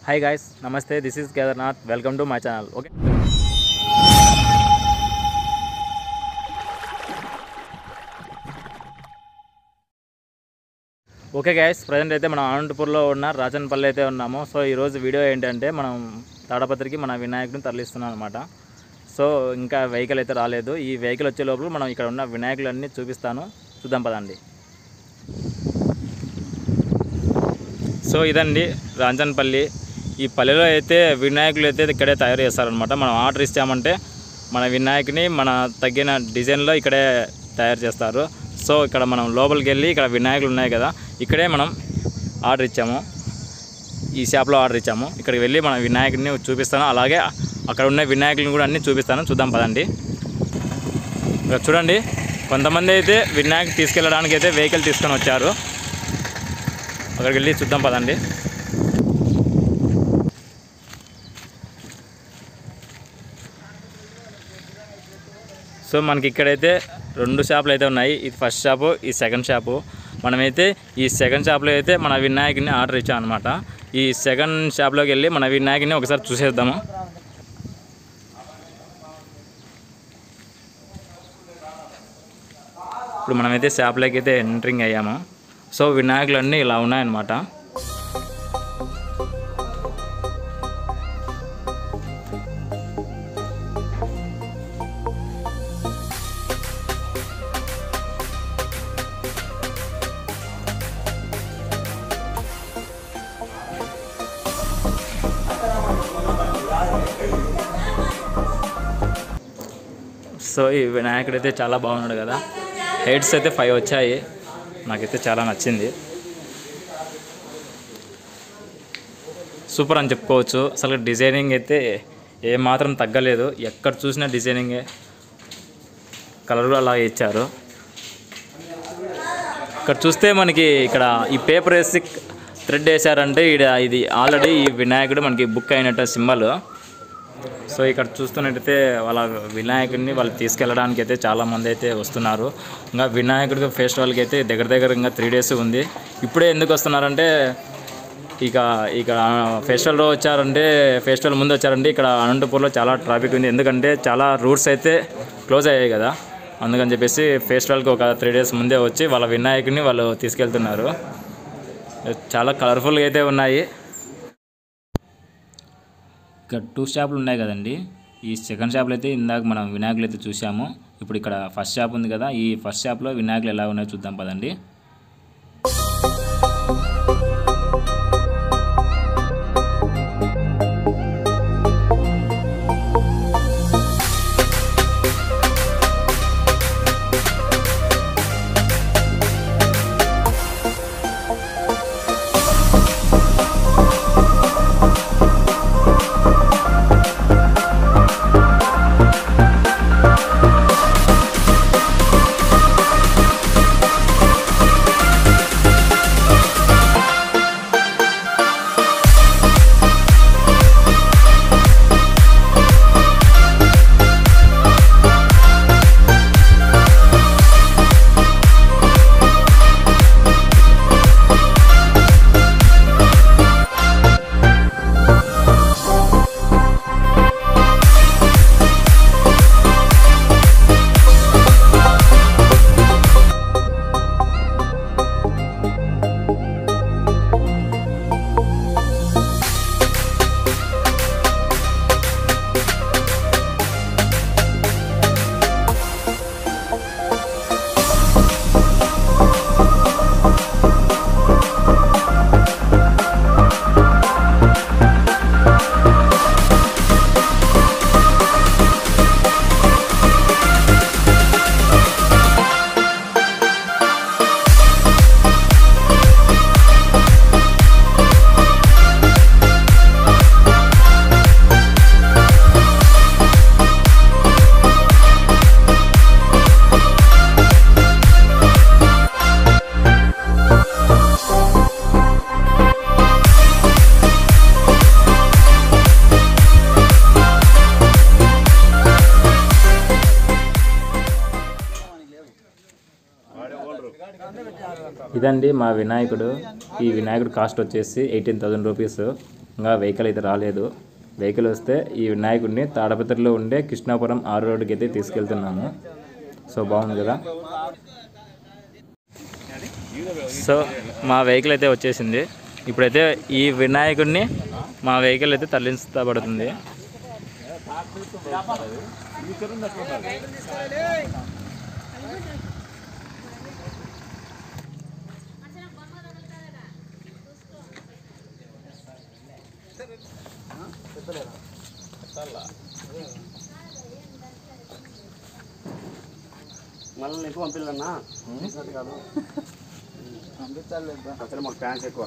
Hi guys, Namaste. This is Kedarnath. Welcome to my channel. Okay. Okay guys, present అయితే మనం అనంతపూర్లో ఉన్న రాజన్పల్లి అయితే ఉన్నాము. సో ఈరోజు వీడియో ఏంటంటే మనం తాడపత్రికి మన వినాయకుడిని తరలిస్తున్నాం అనమాట. సో ఇంకా వెహికల్ అయితే రాలేదు. ఈ వెహికల్ వచ్చే లోపల మనం ఇక్కడ ఉన్న వినాయకులన్నీ చూపిస్తాను, చూద్దాం పదండి. సో ఇదండి రాజన్పల్లి. ఈ పల్లెలో అయితే వినాయకులు అయితే ఇక్కడే తయారు చేస్తారనమాట. మనం ఆర్డర్ ఇచ్చామంటే మన వినాయకుని మన తగ్గిన డిజైన్లో ఇక్కడే తయారు చేస్తారు. సో ఇక్కడ మనం లోపలికి వెళ్ళి ఇక్కడ వినాయకులు ఉన్నాయి కదా, ఇక్కడే మనం ఆర్డర్ ఇచ్చాము. ఈ షాప్లో ఆర్డర్ ఇచ్చాము. ఇక్కడికి వెళ్ళి మన వినాయకుడిని చూపిస్తాను, అలాగే అక్కడ ఉన్న వినాయకులను కూడా అన్నీ చూపిస్తాను, చూద్దాం పదండి. ఇక్కడ చూడండి, కొంతమంది అయితే వినాయకుడు తీసుకెళ్ళడానికి అయితే వెహికల్ తీసుకొని వచ్చారు. అక్కడికి వెళ్ళి చూద్దాం పదండి. సో మనకి ఇక్కడైతే రెండు షాపులు అయితే ఉన్నాయి. ఇది ఫస్ట్ షాపు, ఈ సెకండ్ షాపు. మనమైతే ఈ సెకండ్ షాప్లో అయితే మన వినాయకుడిని ఆర్డర్ ఇచ్చాం అనమాట. ఈ సెకండ్ షాప్లోకి వెళ్ళి మన వినాయకుడిని ఒకసారి చూసేద్దాము. ఇప్పుడు మనమైతే షాప్లోకి అయితే ఎంట్రింగ్ అయ్యాము. సో వినాయకులన్నీ ఇలా ఉన్నాయన్నమాట. సో ఈ వినాయకుడు అయితే చాలా బాగున్నాడు కదా. హెడ్స్ అయితే 5 వచ్చాయి. నాకైతే చాలా నచ్చింది. సూపర్ అని చెప్పుకోవచ్చు. అసలు డిజైనింగ్ అయితే ఏమాత్రం తగ్గలేదు. ఎక్కడ చూసినా డిజైనింగే, కలర్ అలా ఇచ్చారు. ఇక్కడ చూస్తే మనకి ఇక్కడ ఈ పేపర్ వేసి థ్రెడ్ వేసారంటే ఇది ఆల్రెడీ ఈ వినాయకుడు మనకి బుక్ అయినట్టు సింబల్. సో ఇక్కడ చూస్తున్నట్టయితే వాళ్ళ వినాయకుడిని వాళ్ళు తీసుకెళ్ళడానికి అయితే చాలామంది అయితే వస్తున్నారు. ఇంకా వినాయకుడి ఫెస్టివల్కి అయితే దగ్గర ఇంకా 3 days ఉంది. ఇప్పుడే ఎందుకు వస్తున్నారంటే ఇక్కడ ఫెస్టివల్ రోజు వచ్చారంటే, ఫెస్టివల్ ముందు వచ్చారంటే ఇక్కడ అనంతపూర్లో చాలా ట్రాఫిక్ ఉంది. ఎందుకంటే చాలా రూట్స్ అయితే క్లోజ్ అయ్యాయి కదా, అందుకని చెప్పేసి ఫెస్టివల్కి ఒక 3 days ముందే వచ్చి వాళ్ళ వినాయకుడిని వాళ్ళు తీసుకెళ్తున్నారు. చాలా కలర్ఫుల్గా అయితే ఉన్నాయి. ఇక్కడ 2 షాపులు ఉన్నాయి కదండి. ఈ సెకండ్ షాప్లో అయితే ఇందాక మనం వినాయకులు అయితే చూసాము. ఇప్పుడు ఇక్కడ ఫస్ట్ షాప్ ఉంది కదా, ఈ ఫస్ట్ షాప్లో వినాయకులు ఎలా ఉన్నాయో చూద్దాం పదండి. ఇదండి మా వినాయకుడు. ఈ వినాయకుడు కాస్ట్ వచ్చేసి 18,000 రూపీస్. ఇంకా వెహికల్ అయితే రాలేదు. వెహికల్ వస్తే ఈ వినాయకుడిని తాడపత్రిలో ఉండే కృష్ణాపురం 6 రోడ్డుకి అయితే తీసుకెళ్తున్నాము. సో బాగుంది కదా. సో మా వెహికల్ అయితే వచ్చేసింది. ఇప్పుడైతే ఈ వినాయకుడిని మా వెహికల్ అయితే తరలించబడుతుంది. మళ్ళీ ఎక్కువ పంపిల్లన్నా కాదు పంపించాలి. అసలు మాకు ఫ్యాన్స్ ఎక్కువ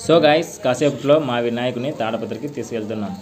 సో గైస్ కాసేపట్లో మా వినాయకుని తాడపత్రికి తీసుకెళ్తున్నాం.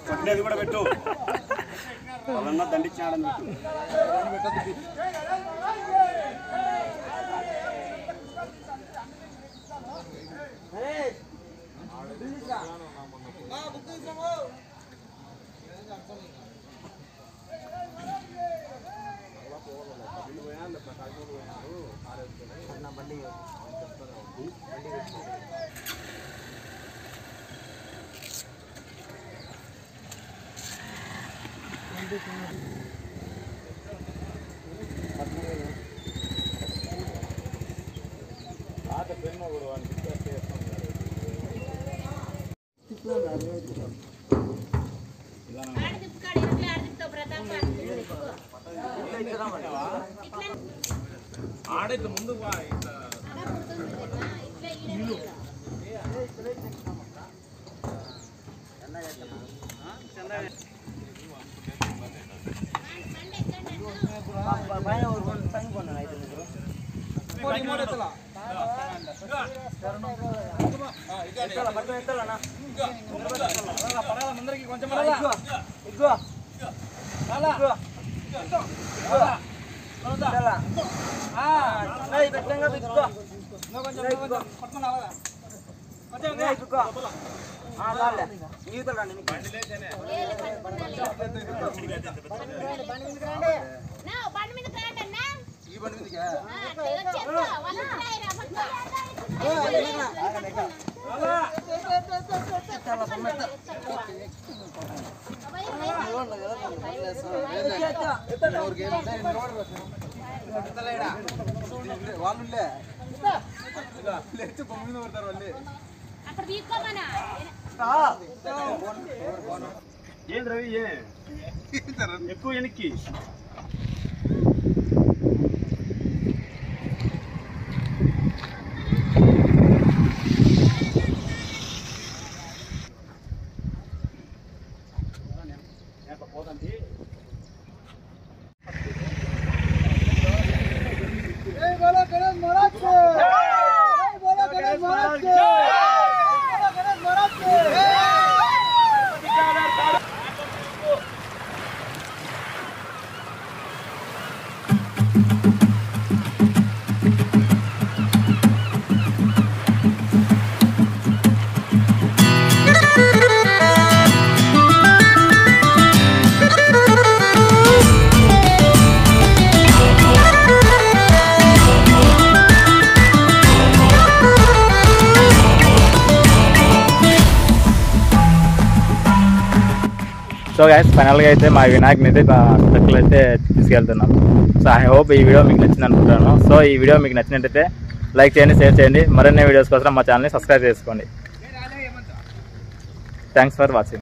పట్టేది కూడా పెట్టు వాళ్ళన్నా దండించాడని పెట్టు. ఆడైతే ముందు కొంచెం వాళ్ళుండే పొమ్మిది పడతారు వాళ్ళు. ఏం రవి ఎక్కువ వెనక్కి పోదండి. సో గైస్ ఫైనల్గా అయితే మా వినాయకుని అయితే ట్రక్లో అయితే తీసుకెళ్తున్నాం. సో ఐ హోప్ ఈ వీడియో మీకు నచ్చింది అనుకుంటాను. సో ఈ వీడియో మీకు నచ్చినట్టయితే లైక్ చేయండి, షేర్ చేయండి. మరిన్ని వీడియోస్ కోసం మా ఛానల్ని సబ్స్క్రైబ్ చేసుకోండి. Thanks for watching.